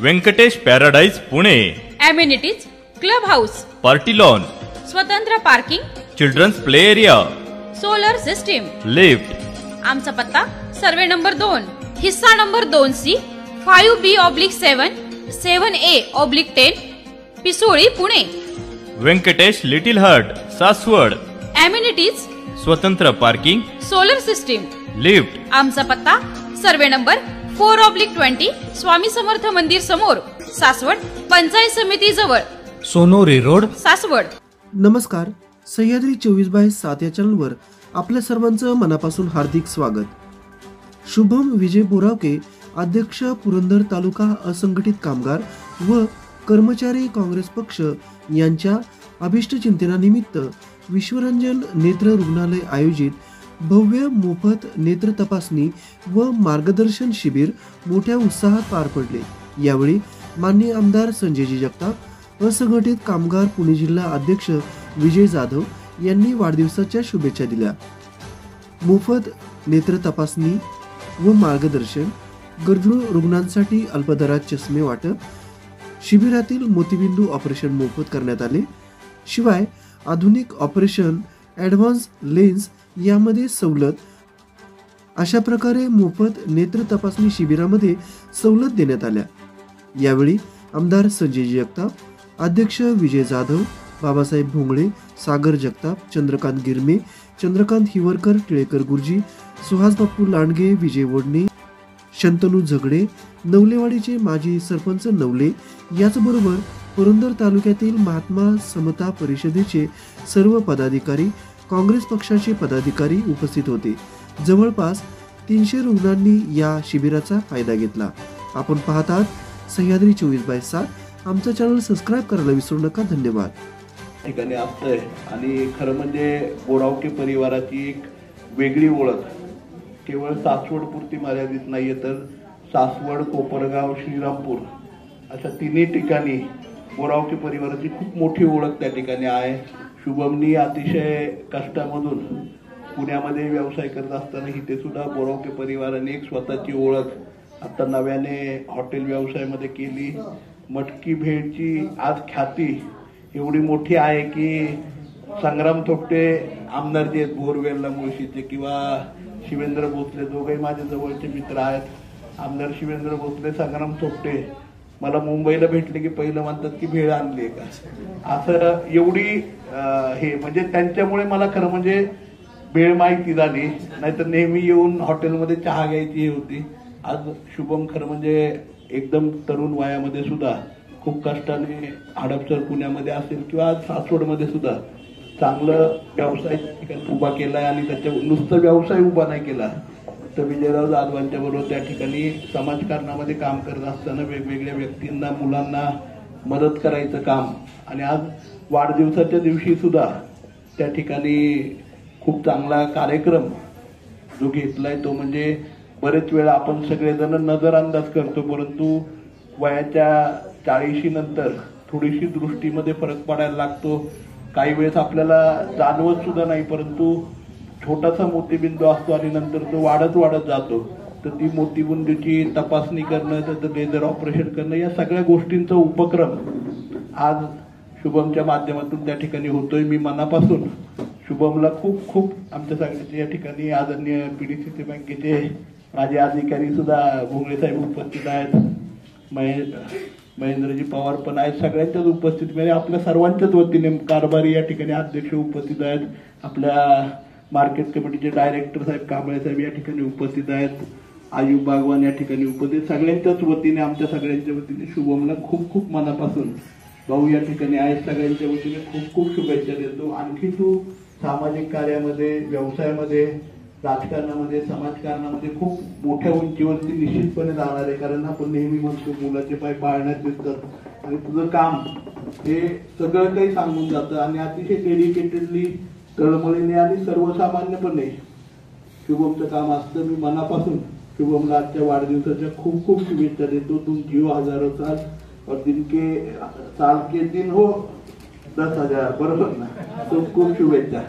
Venkatesh paradise Pune. Amenities club house, party lawn, स्वतंत्र parking, children's play area, solar system, lift. आमचा पत्ता survey number 2, हिस्सा number 2C, 5B/7, 7A/10, Pisoli Pune. Venkatesh little heart Saswad. Amenities स्वतंत्र parking, solar system, lift. आमचा पत्ता survey number 4/20, Swami Samarth मंदिर समोर, सासवड, पंचायत समिती जवळ, सोनोरी रोड, सासवड। नमस्कार, सह्याद्री 24/7 या चॅनलवर आपल्या सर्वांचं मनापासून हार्दिक स्वागत। शुभम विजय बोरावके, अध्यक्ष पुरंदर तालुका असंघटित कामगार व कर्मचारी काँग्रेस पक्ष यांच्या अभिष्ट चिंतनानिमित्त विश्वरंजन नेत्र रुग्णालय आयोजित भव्य मोफत नेत्र तपासणी व मार्गदर्शन शिबिर मोठ्या उत्साहात पार पडले। यावेळी माननीय आमदार संजयजी जगताप, असंघटित कामगार पुणे जिल्हा अध्यक्ष विजय जाधव यांनी वाढदिवसाच्या शुभेच्छा दिल्या। मोफत नेत्र तपासणी व मार्गदर्शन, गरजू रुग्णांसाठी अल्पदरात चष्मे वाटप, शिबिरातील मोतीबिंदू ऑपरेशन मोफत करण्यात आले। शिवाय आधुनिक ऑपरेशन, ॲडव्हान्स लेन्स यामध्ये सवलत, अशा प्रकारे मोफत नेत्र तपासणी शिबिरामध्ये सवलत देण्यात आल्या। यावेळी आमदार संजय जगताप, अध्यक्ष विजय जाधव, बाबासाहेब भोंगळे, सागर जगताप, चंद्रकांत गिरमे, चंद्रकांत हिवरकर, टिळेकर गुरुजी, सुहास बापू लांडगे, विजय वडणे, शंतनू झगडे, नवलेवाडीचे माजी सरपंच नवले, याचबरोबर पुरंदर तालुक्यातील महात्मा समता परिषदेचे सर्व पदाधिकारी, काँग्रेस पक्षाचे पदाधिकारी उपस्थित होते। जवळपास 300 रुग्णांनी या शिबिराचा फायदा घेतला। आपण पाहत आहात सह्याद्री 24/7। आमचं चॅनल सबस्क्राईब करायला विसरू नका। धन्यवाद। ठिकाणी असतंय आणि खरं म्हणजे बोरावके परिवाराची एक वेगळी ओळख केवळ सासवड पुरती मर्यादित नाहीये, तर सासवड, कोपरगाव, श्रीरामपूर अशा तिन्ही ठिकाणी बोरावके परिवाराची खूप मोठी ओळख त्या ठिकाणी आहे। शुभमनी अतिशय कष्टामधून पुण्यामध्ये व्यवसाय करत असताना इथे सुद्धा बोरावके परिवाराने एक स्वतःची ओळख आता नव्याने हॉटेल व्यवसायामध्ये केली। मटकी भेळची आज ख्याती एवढी मोठी आहे की संग्राम थोपटे आमदार जे आहेत बोरवेलला मुळशीचे, किंवा शिवेंद्र भोसले, दोघेही माझे जवळचे मित्र आहेत। आमदार शिवेंद्र भोसले, संग्राम थोपटे मला मुंबईला भेटले की पहिलं म्हणतात की भेळ आणली का, असं एवढी हे म्हणजे त्यांच्यामुळे मला खरं म्हणजे भेळ माहिती झाली, नाहीतर नेहमी येऊन हॉटेलमध्ये चहा घ्यायची होती। आज शुभम खरं म्हणजे एकदम तरुण वयामध्ये सुद्धा खूप कष्टाने हडपसर पुण्यामध्ये असेल किंवा आज सासवडमध्ये सुद्धा चांगलं व्यवसाय उभा केलाय आणि त्याच्या नुसतं व्यवसाय उभा नाही केला तर विजयराव जाधवांच्या बरोबर त्या ठिकाणी समाजकारणामध्ये काम करत असताना वेगवेगळ्या व्यक्तींना, मुलांना मदत करायचं काम, आणि आज वाढदिवसाच्या दिवशी सुद्धा त्या ठिकाणी खूप चांगला कार्यक्रम जो घेतलाय तो म्हणजे बरेच वेळा आपण सगळेजण नजरअंदाज करतो, परंतु वयाच्या 40 नंतर थोडीशी दृष्टीमध्ये फरक पडायला लागतो। काही वेळेस आपल्याला जाणवत सुद्धा नाही, परंतु छोटासा मोतीबिंदू असतो आणि नंतर तो वाढत वाढत जातो। तर ती मोतीबिंदूची तपासणी करणं, त्याचं लेझर ऑपरेशन करणं, या सगळ्या गोष्टींचा उपक्रम आज शुभमच्या माध्यमातून त्या ठिकाणी होतोय। मी मनापासून शुभमला खूप खूप आमच्या सगळ्याच्या या ठिकाणी आदरणीय PDCC बँकेचे माझे अधिकारी सुद्धा भोंगळे साहेब उपस्थित आहेत, महेंद्रजी पवार पण आहेत, सगळ्यांच्याच उपस्थित म्हणजे आपल्या सर्वांच्याच वतीने कारभारी या ठिकाणी अध्यक्ष उपस्थित आहेत, आपल्या मार्केट कमिटीचे डायरेक्टर साहेब कांबळे साहेब या ठिकाणी उपस्थित आहेत, आयुब बागवान या ठिकाणी उपस्थित, सगळ्यांच्याच वतीने आमच्या सगळ्यांच्या वतीने शुभमला खूप खूप मनापासून भाऊ या ठिकाणी आहेत, सगळ्यांच्या वतीने खूप खूप शुभेच्छा देतो। आणखी तू सामाजिक कार्यामध्ये, व्यवसायामध्ये, राजकारणामध्ये, समाजकारणामध्ये खूप मोठ्या उंचीवरती निश्चितपणे जाणार आहे, कारण आपण नेहमी म्हणतो मुलाचे पाय पाळण्यात दिसतात आणि तुझं काम हे सगळं काही सांगून जातं आणि अतिशय डेडिकेटेडली, तळमळीने आणि सर्वसामान्यपणे शुभमचं काम असतं। मी मनापासून शुभमला आजच्या वाढदिवसाच्या खूप खूप शुभेच्छा देतो। तुम जिओ हजारों साल और दिन के साल के दिन हो 10,000, बरोबर ना? खूप खूप शुभेच्छा।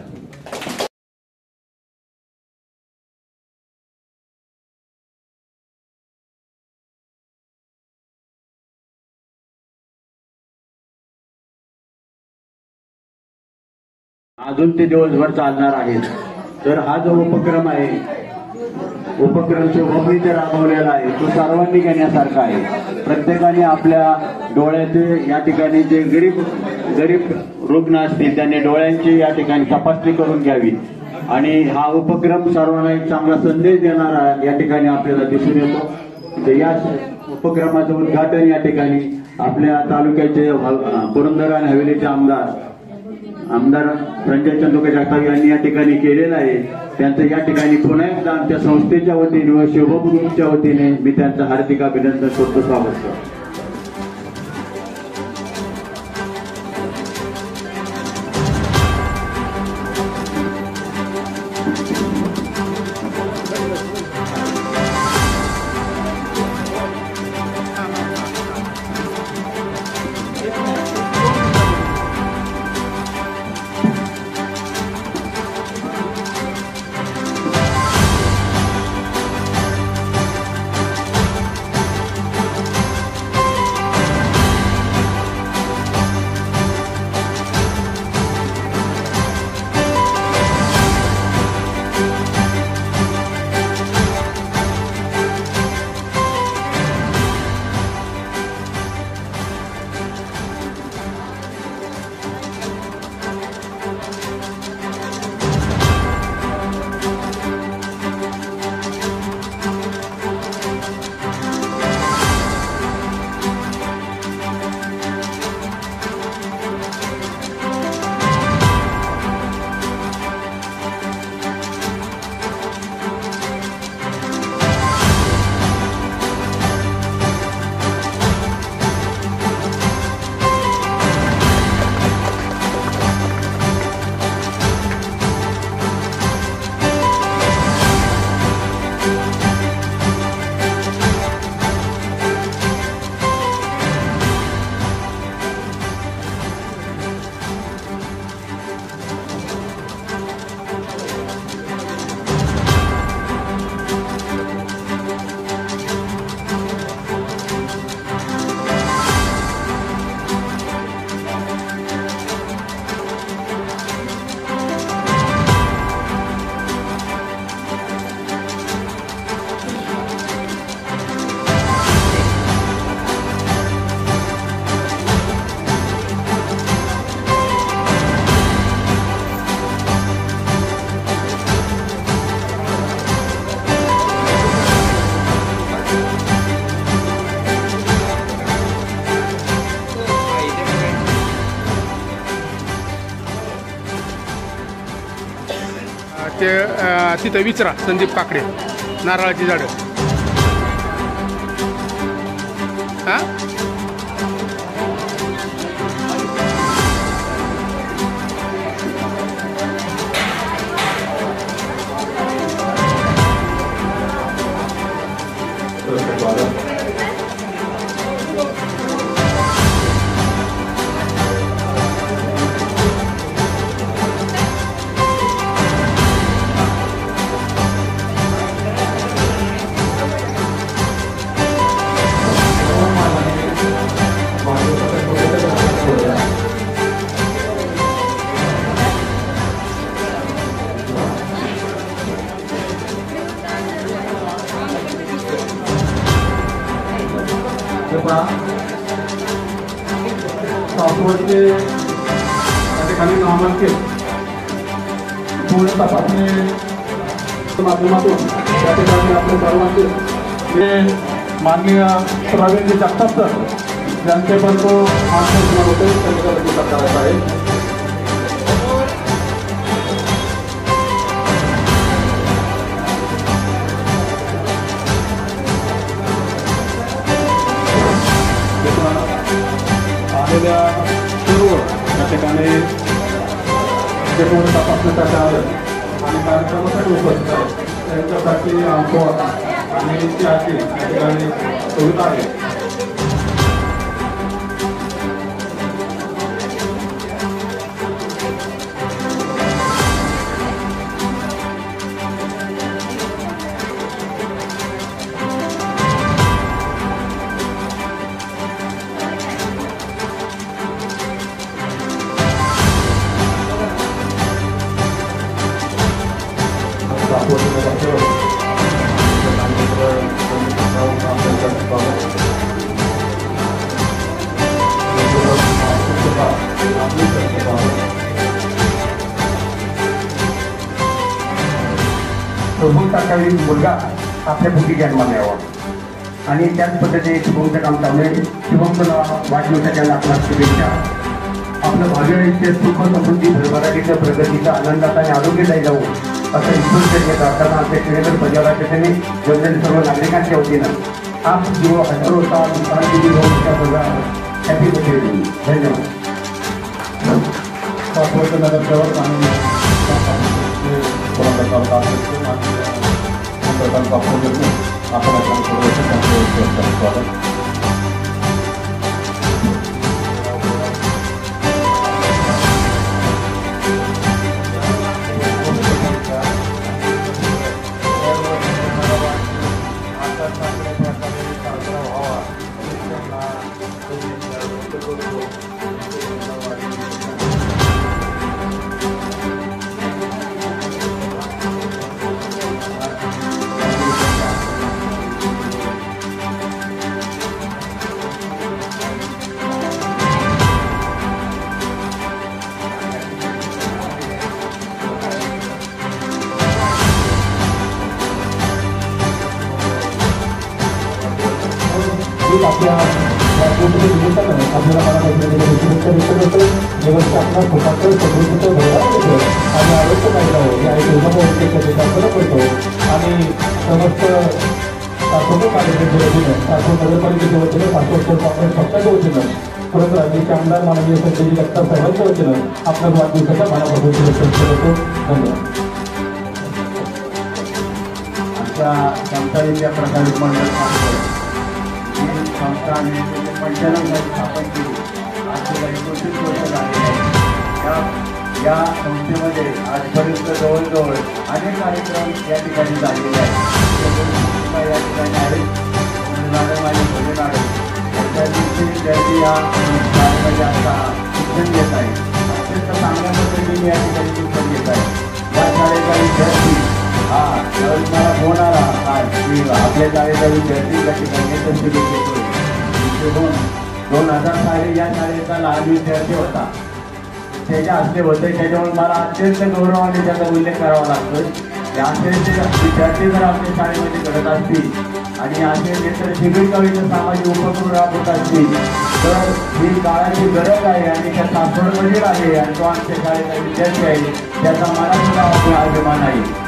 अजून ते दिवसभर चालणार आहेत. तर हा जो उपक्रम आहे, उपक्रम शुभमनीने राबवलेला आहे, तो सर्वांनी घेण्यासारखा आहे. प्रत्येकाने आपल्या डोळ्याचे या ठिकाणी जे गरीब रुग्ण असतील त्यांनी डोळ्यांची या ठिकाणी तपासणी करून घ्यावी आणि हा उपक्रम सर्वांना एक चांगला संदेश देणारा या ठिकाणी आपल्याला दिसून येतो. तर या उपक्रमाचं उद्घाटन या ठिकाणी आपल्या तालुक्याचे पुरंदर आणि हवेलीचे आमदार संजय चंदुके जगताप यांनी या ठिकाणी केलेलं आहे. त्यांचं या ठिकाणी पुन्हा एकदा आमच्या संस्थेच्या वतीने व शुभमच्या वतीने मी त्यांचं हार्दिक अभिनंदन करतो, स्वागत करतो. ते तिथं विचारा संदीप काकडे, नारळाची झाडं. हां सासवडचे त्या ठिकाणी नामांकित पूर्ण तपासणी माध्यमातून त्या ठिकाणी आपले सर्वांचे हे माननीय प्रवीणजी जगताप सर ज्यांचे पण तो मार्गदर्शन होते त्यांचा प्रतिसाद करायचा आहे. आलेल्या सर्व या ठिकाणी जे कोणी तपासण्यासाठी आले आणि कार्यक्रमासाठी उपस्थित आहे त्यांच्यासाठी आमचं आणि त्याची या ठिकाणी सुविधा आहे. सरकारी मुलगा आपल्या पोटी जन्माला यावा आणि त्याच पद्धतीने शुभमचं काम चालू आहे. शुभमचं वाढदिवसाच्या लाख शुभेच्छा. आपलं भावी आयुष्य सुख समृद्धी भरभराटीचं प्रगतीचं आनंदात आणि आरोग्यदायी जाऊ असं ईश्वर करताना आमच्या श्रीनगर परिवाराच्या वंदन सर्व नागरिकांच्या वतीनं आप जीव हजारो हॅपी बर्थडे. धन्यवाद. नगरसेवक आणि आपण स्वागत. आपल्या आपल्याला मला व्यवस्थापना स्वतःचं समृद्धीचं भरभराट होतं आणि आरोग्य पाहिजे या फरक पडतो आणि समस्त सासवड कार्यक्रमाच्या वतीनं सासवड नगरपालिकेच्या वतीनं सासवड शहर काँग्रेस पक्षाच्या वतीनं परत राज्याचे आमदार माननीय संजय जगताप साहेबांच्या वतीनं आपल्या वाढदिवसाच्या मनापासून शुभेच्छा करतो. धन्यवाद. आमच्या संस्थेच्या प्रसारित मंडळ संस्था आणि पंचायत स्थापन केली. आज 29 वर्ष झालेली आहेत. या संस्थेमध्ये आजपर्यंत जवळजवळ अनेक कार्यक्रम या ठिकाणी झालेले आहेत. या ठिकाणी आहेत मॅडम आणि भोले मॅडम त्या दिवशी विद्यार्थी या शाळेमध्ये आता शिक्षण घेत आहे. अत्यंत चांगल्या पद्धतीने या ठिकाणी शिक्षण घेत आहे. या शाळेचा विद्यार्थी त्यावेळेस मला फोन आला की आपल्या शाळेचा विद्यार्थी त्या ठिकाणी तहसील घेतोय. 2000 साली या शाळेचा लहान विद्यार्थी होता. त्याच्या हस्ते होते. त्याच्यामुळे मला अत्यंत गौरवाने त्याचा उल्लेख करावा लागतो. असे विद्यार्थी जर आपल्या शाळेमध्ये घडत असतील आणि असे नंतर शिबिर कवीचं सामाजिक उपक्रम राबवत असतील तर ही काळाची गरज आहे आणि त्या सासवडमधील आहे आणि तो आमच्या शाळेचा विद्यार्थी आहे. त्याचा मनाचा आपला अभिमान आहे.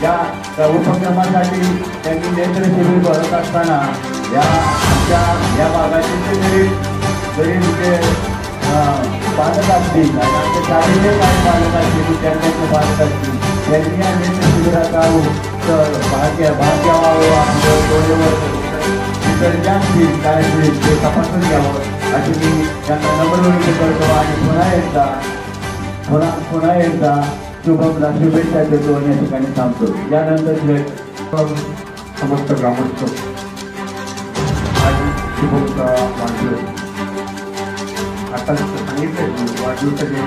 या उपक्रमासाठी त्यांनी नेत्र शिबिर भरत असताना या भागातील गरीब जे पालक असतील आणि आमच्या शाळेचे काही पालक असतील विद्यार्थ्यांचे पालक असतील त्यांनी या नेत्र शिबिराचा भाग घ्यावा आपल्या डोळेवर इतर ज्या असतील काय असतील ते तपासून घ्यावं अशी मी त्यांना नम्र विनंती करतो आणि पुन्हा एकदा शुभमला शुभेच्छा देतो आणि या ठिकाणी थांबतो. यानंतर समस्त ग्रामस्थ आज शुभमचा वाढदिवस आता सांगितलं वाढदिवसाच्या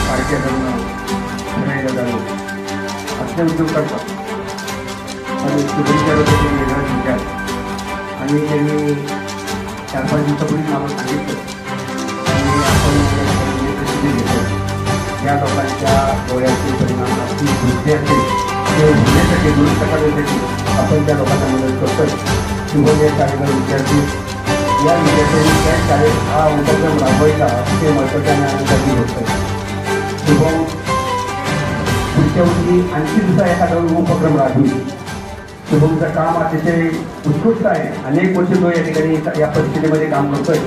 कार्यक्रम फिरायला जावं असे उद्योग करतात आणि शुभेच्छा वेगळ्या शिकतात आणि त्यांनी 4-5 दिवसापूर्वी नावं सांगितलं आणि आपण घेतो. या लोकांच्या डोळ्याचे परिणाम असतील दृष्टी असेल ते होण्यासाठी दुरुस्त करण्यासाठी आपण त्या लोकांना मदत करतोय. शुभम या शाळेचा विद्यार्थी या विद्यार्थ्यांनी त्या शाळेत हा उपक्रम राबवायचा ते महत्त्वाच्या आनंदाची गोष्ट आहे. शुभम पुढच्या वर्षी आणखी दुसरा एखादा उपक्रम राबवी. शुभमचं काम अतिशय उत्कृष्ट आहे. अनेक वर्ष तो या ठिकाणी या परिस्थितीमध्ये काम करतोय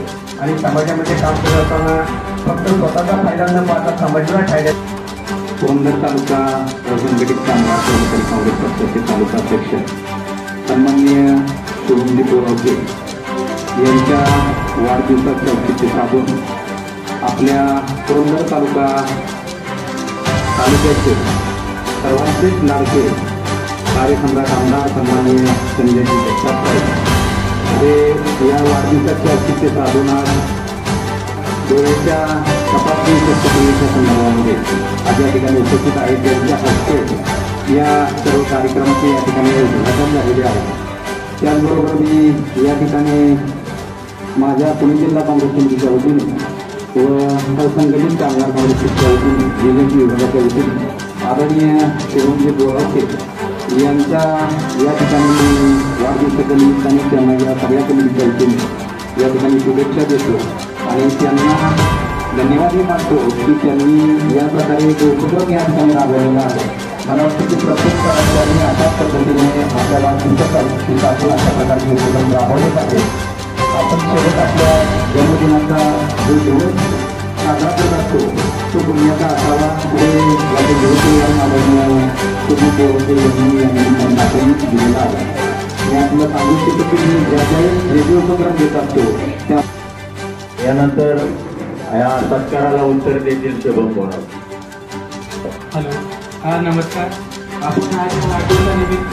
आणि समाजामध्ये काम करत असताना फक्त स्वतःचा फायदा न पाहता समाजाला फायदा. पुरंदर तालुका संघटित कामगार कर्मचारी काँग्रेस पक्षाचे तालुका अध्यक्ष सन्माननीय शुभमजी बोरावके यांच्या वाढदिवसाच्या औचित्य साधून आपल्या पुरंदर तालुका तालुक्याचे सर्वांचेच लाडके कार्यसम्राट आमदार सन्माननीय संजय जगताप हे या वाढदिवसाचे औचित्य साधून डोळ्याच्या तपासणी शस्त्रक्रियेच्या संदर्भामध्ये आज या ठिकाणी उपस्थित आहेत. त्यांच्या हस्ते या सर्व कार्यक्रमाचे या ठिकाणी उद्घाटन झालेले आहे. त्याचबरोबर मी या ठिकाणी माझ्या पुणे जिल्हा काँग्रेस समितीच्या वतीने व असंघटित कामगार काँग्रेसच्या वतीने जेजेपी विभागाच्या वतीने आदरणीय शुभमजी बोरावके यांच्या या ठिकाणी वाढदिवसाच्या निमित्ताने त्यांना या सगळ्या कमिटीच्या या ठिकाणी शुभेच्छा देतो आणि त्यांना धन्यवादही मानतो की त्यांनी या प्रकारे एक उपक्रम या ठिकाणी राबवलेला आहे. मला वाटतं की प्रत्येक कर्मचाऱ्यांनी अशाच पद्धतीने आपल्याला दिसत आहे की आपण अशा प्रकारचे उपक्रम राबवले पाहिजे. आपण शेवट आपल्या जन्मदिनाचा जो दिवस साजरा करत असतो तो पुण्याचा असावा. पुढे याचे दिवस माननीय सुनील बोरके यांनी या निमित्ताने दिलेला आहे. मी आपल्याला सांगू इच्छितो की मी ज्या ज्यावेळेस जे उपक्रम घेत असतो त्या यानंतर या सत्काराला उत्तर देतील शुभम बोरावके. हॅलो, नमस्कार. आपण आज वाढदिवसानिमित्त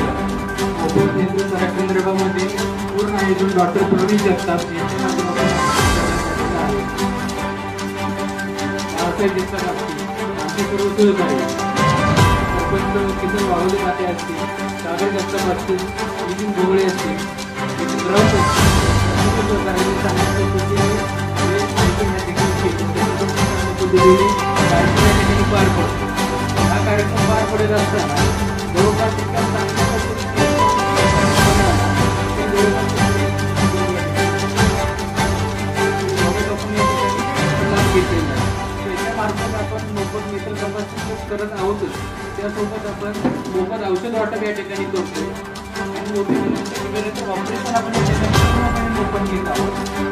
कोकण केंद्र संदर्भामध्ये पूर्ण आयोजन डॉक्टर प्रवीण जगताप यांच्या माध्यमातून आमचे सर्व सहकारी सरपंच किसन वाघोले माते असतील, सागर जगताप असतील, नितीन भोगळे असतील, नितीन राऊत असतील, सहकार्याने सांगितलं कार्यक्रम पार पडतो. हा कार्यक्रम पार पडत असताना जवळपास त्याच्यामार्फत आपण मोफत नेत्र तपासणी करत आहोतच, त्यासोबत आपण मोफत औषध वाटप या ठिकाणी करतोय आणि ऑपरेशन आपण या ठिकाणी मोफत घेत आहोत.